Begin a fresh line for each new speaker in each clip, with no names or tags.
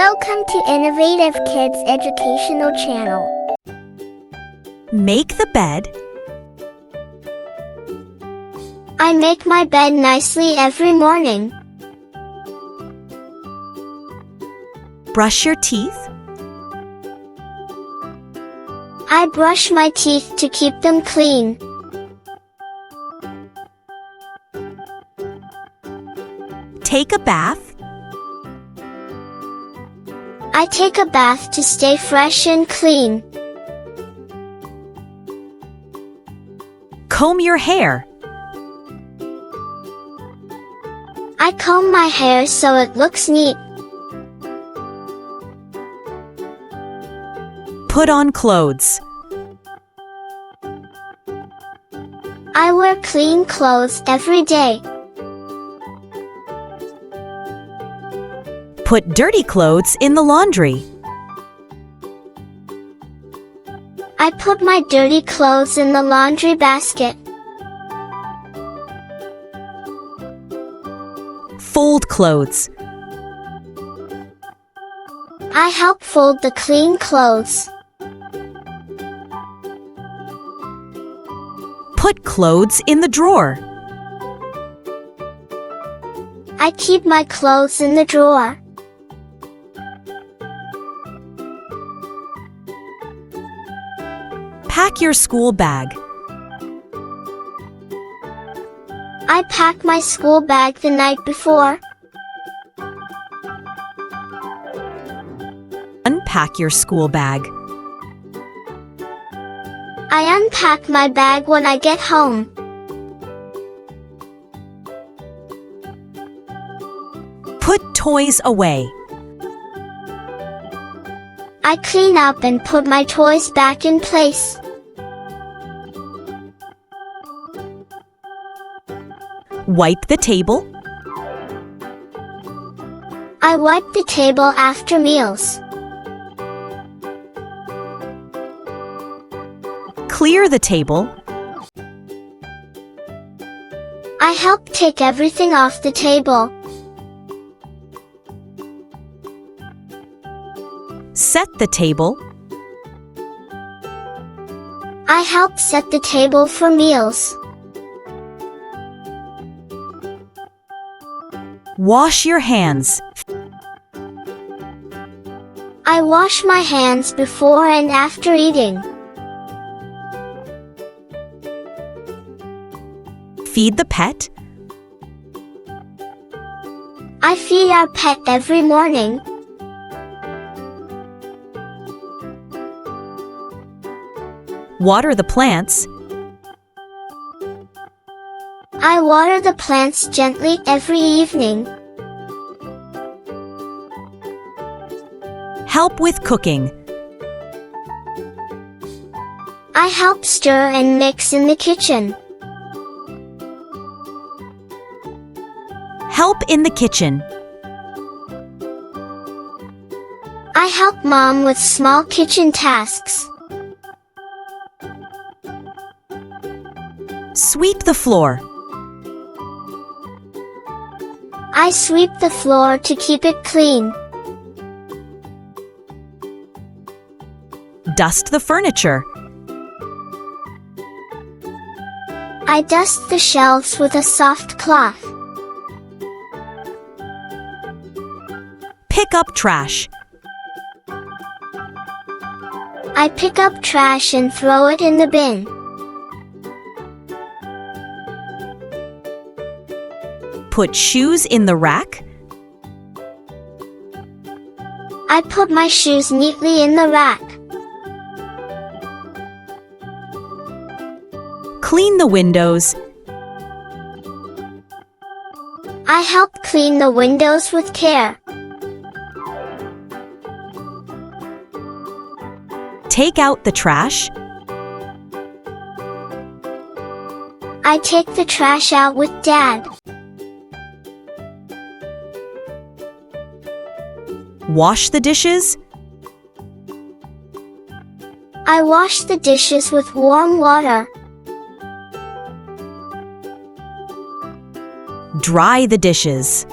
Welcome to Innovative Kids Educational Channel.
Make the bed.
I make my bed nicely every morning.
Brush your teeth.
I brush my teeth to keep them clean.
Take a bath.
I take a bath to stay fresh and clean.
Comb your hair.
I comb my hair so it looks neat.
Put on clothes.
I wear clean clothes every day.
Put dirty clothes in the laundry.
I put my dirty clothes in the laundry basket.
Fold clothes.
I help fold the clean clothes.
Put clothes in the drawer.
I keep my clothes in the drawer.
Pack your school bag.
I pack my school bag the night before.
Unpack your school bag.
I unpack my bag when I get home.
Put toys away.
I clean up and put my toys back in place.
Wipe the table.
I wipe the table after meals.
Clear the table.
I help take everything off the table.
Set the table.
I help set the table for meals.
Wash your hands.
I wash my hands before and after eating.
Feed the pet.
I feed our pet every morning.
Water the plants.
I water the plants gently every evening.
Help with cooking.
I help stir and mix in the kitchen.
Help in the kitchen.
I help Mom with small kitchen tasks.
Sweep the floor.
I sweep the floor to keep it clean.
Dust the furniture.
I dust the shelves with a soft cloth.
Pick up trash.
I pick up trash and throw it in the bin.
Put shoes in the rack.
I put my shoes neatly in the rack.
Clean the windows.
I help clean the windows with care.
Take out the trash.
I take the trash out with Dad.
Wash the dishes.
I wash the dishes with warm water.
Dry the dishes.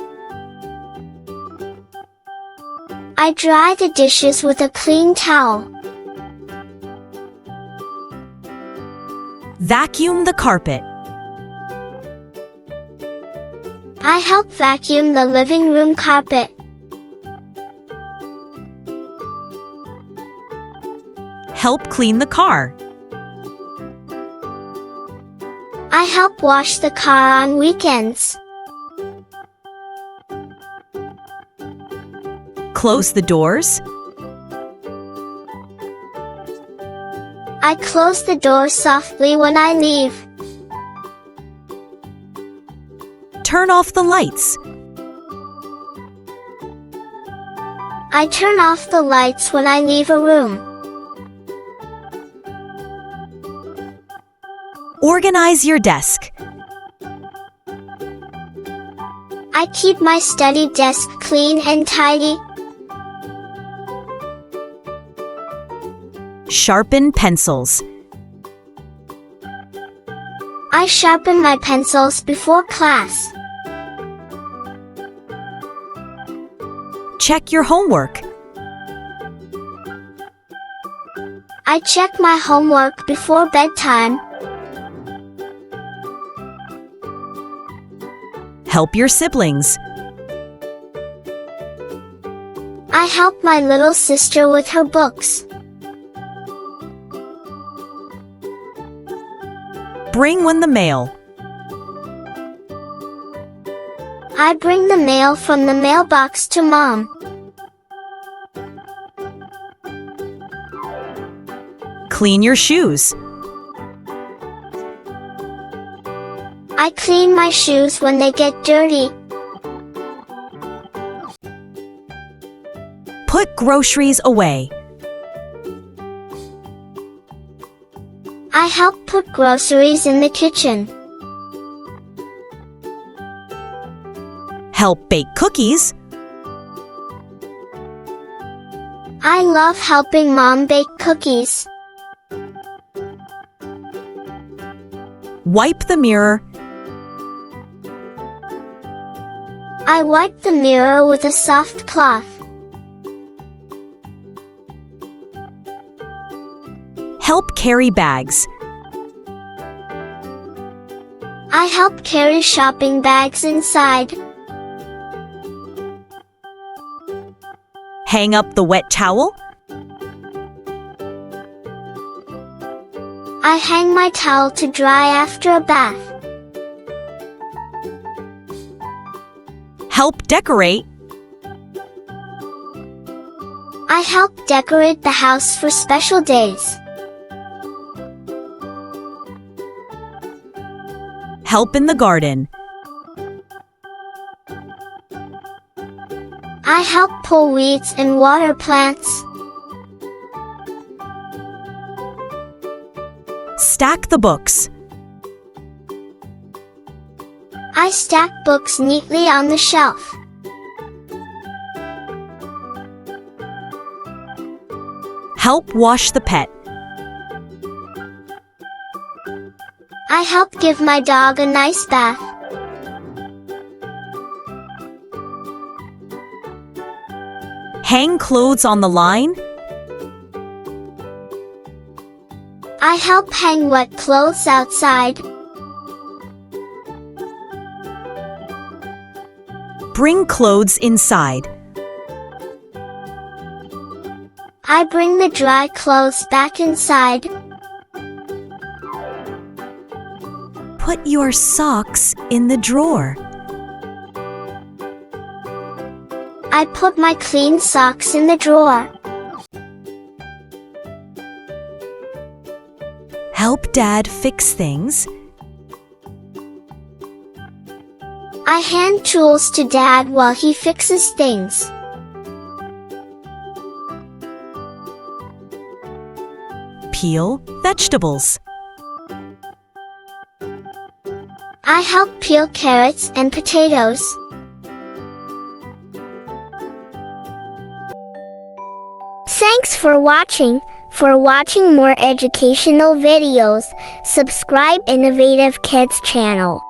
I dry the dishes with a clean towel.
Vacuum the carpet.
I help vacuum the living room carpet.
Help clean the car.
I help wash the car on weekends.
Close the doors.
I close the door softly when I leave.
Turn off the lights.
I turn off the lights when I leave a room.
Organize your desk.
I keep my study desk clean and tidy.
Sharpen pencils.
I sharpen my pencils before class.
Check your homework.
I check my homework before bedtime.
Help your siblings.
I help my little sister with her books.
Bring when the mail.
I bring the mail from the mailbox to Mom.
Clean your shoes.
I clean my shoes when they get dirty.
Put groceries away.
I help put groceries in the kitchen.
Help bake cookies.
I love helping Mom bake cookies.
Wipe the mirror.
I wipe the mirror with a soft cloth.
Help carry bags.
I help carry shopping bags inside.
Hang up the wet towel.
I hang my towel to dry after a bath.
Help decorate.
I help decorate the house for special days.
Help in the garden.
I help pull weeds and water plants.
Stack the books.
I stack books neatly on the shelf.
Help wash the pet.
I help give my dog a nice bath.
Hang clothes on the line.
I help hang wet clothes outside.
Bring clothes inside.
I bring the dry clothes back inside.
Put your socks in the drawer.
I put my clean socks in the drawer.
Help Dad fix things.
I hand tools to Dad while he fixes things.
Peel vegetables.
I help peel carrots and potatoes. Thanks for watching. For watching more educational videos, subscribe Innovative Kids channel.